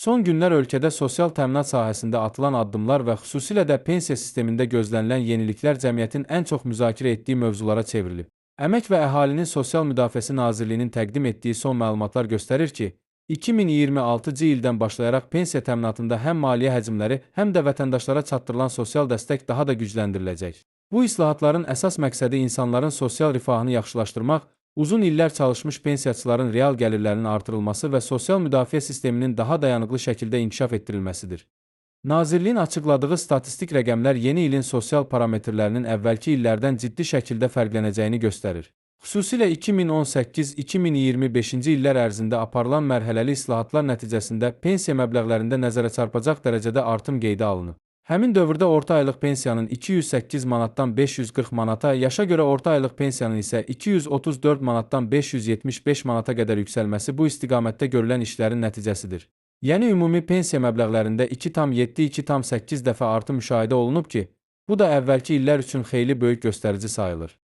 Son günlər ölkədə sosial təminat sahəsində atılan addımlar və xüsusilə də pensiya sistemində gözlənilən yeniliklər cəmiyyətin ən çox müzakirə etdiyi mövzulara çevrilib. Əmək və Əhalinin Sosial Müdafiəsi Nazirliyinin təqdim etdiyi son məlumatlar göstərir ki, 2026-cı ildən başlayaraq pensiya təminatında həm maliyyə həcmləri, həm də vətəndaşlara çatdırılan sosial dəstək daha da gücləndiriləcək. Bu islahatların əsas məqsədi insanların sosial rifahını yaxşılaşdırmaq, uzun illər çalışmış pensiyaçıların real gəlirlərinin artırılması və sosial müdafiə sisteminin daha dayanıqlı şəkildə inkişaf etdirilməsidir. Nazirliyin açıqladığı statistik rəqəmlər yeni ilin sosial parametrlərinin əvvəlki illərdən ciddi şəkildə fərqlənəcəyini göstərir. Xüsusilə 2018-2025-ci illər ərzində aparılan mərhələli islahatlar nəticəsində pensiya məbləğlərində nəzərə çarpacaq dərəcədə artım qeydə alınıb. Həmin dövrdə orta aylıq pensiyanın 208 manatdan 540 manata, yaşa görə orta aylıq pensiyanın isə 234 manatdan 575 manata qədər yüksəlməsi bu istiqamətdə görülən işlərin nəticəsidir. Yəni ümumi pensiya məbləğlərində 2,7-2,8 dəfə artım müşahidə olunub ki, bu da əvvəlki illər üçün xeyli böyük göstərici sayılır.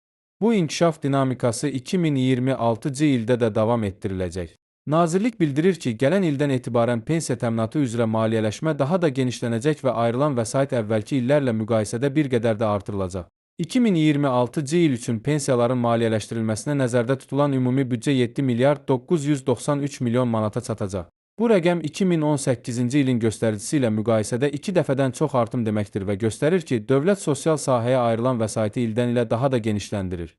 Bu inkişaf dinamikası 2026-cı ildə də davam etdiriləcək. Nazirlik bildirir ki, gələn ildən etibarən pensiya təminatı üzrə maliyyələşmə daha da genişlənəcək və ayrılan vəsait əvvəlki illərlə müqayisədə bir qədər də artırılacaq. 2026-cı il üçün pensiyaların maliyyələşdirilməsinə nəzərdə tutulan ümumi büdcə 7 milyard 993 milyon manata çatacaq. Bu rəqəm 2018-ci ilin göstəricisi ilə müqayisədə 2 dəfədən çox artım deməkdir və göstərir ki, dövlət sosial sahəyə ayrılan vəsaiti ildən ilə daha da genişləndirir.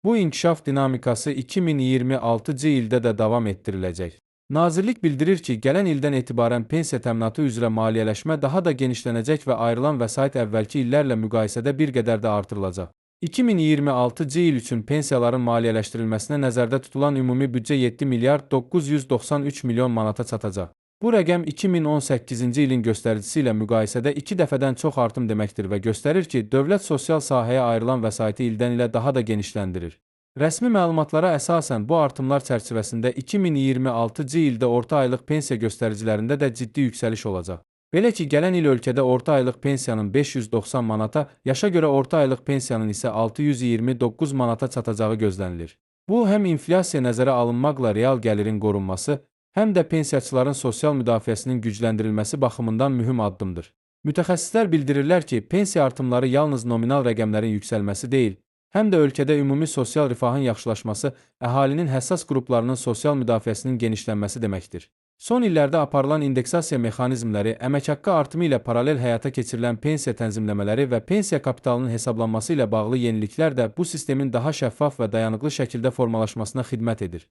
Bu inkişaf dinamikası 2026-cı ildə də davam etdiriləcək. Nazirlik bildirir ki, gələn ildən etibarən pensiya təminatı üzrə maliyyələşmə daha da genişlənəcək və ayrılan vəsait əvvəlki illərlə müqayisədə bir qədər də artırılacaq. 2026-cı il üçün pensiyaların maliyyələşdirilməsinə nəzərdə tutulan ümumi büdcə 7 milyard 993 milyon manata çatacaq. Bu rəqəm 2018-ci ilin göstəricisi ilə müqayisədə 2 dəfədən çox artım deməkdir və göstərir ki, dövlət sosial sahəyə ayrılan vəsaiti ildən ilə daha da genişləndirir. Rəsmi məlumatlara əsasən bu artımlar çərçivəsində 2026-cı ildə orta aylıq pensiya göstəricilərində də ciddi yüksəliş olacaq. Belə ki, gələn il ölkədə orta aylıq pensiyanın 590 manata, yaşa görə orta aylıq pensiyanın isə 629 manata çatacağı gözlənilir. Bu, həm inflyasiya nəzərə alınmaqla real gəlirin qorunması, həm də pensiyaçıların sosial müdafiəsinin gücləndirilməsi baxımından mühüm addımdır. Mütəxəssislər bildirirlər ki, pensiya artımları yalnız nominal rəqəmlərin yüksəlməsi deyil, həm də ölkədə ümumi sosial rifahın yaxşılaşması, əhalinin həssas qruplarının sosial müdafiəsinin genişlənməsi deməkdir. Son illərdə aparılan indeksasiya mexanizmləri, əmək haqqı artımı ilə paralel həyata keçirilən pensiya tənzimləmələri və pensiya kapitalının hesablanması ilə bağlı yeniliklər də bu sistemin daha şəffaf və dayanıqlı şəkildə formalaşmasına xidmət edir.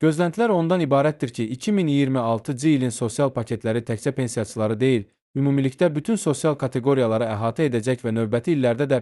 Gözləntilər ondan ibarətdir ki, 2026-cı ilin sosial paketləri təkcə pensiyaçıları deyil, ümumilikdə bütün sosial kateqoriyaları əhatə edəcək və növbəti illərdə də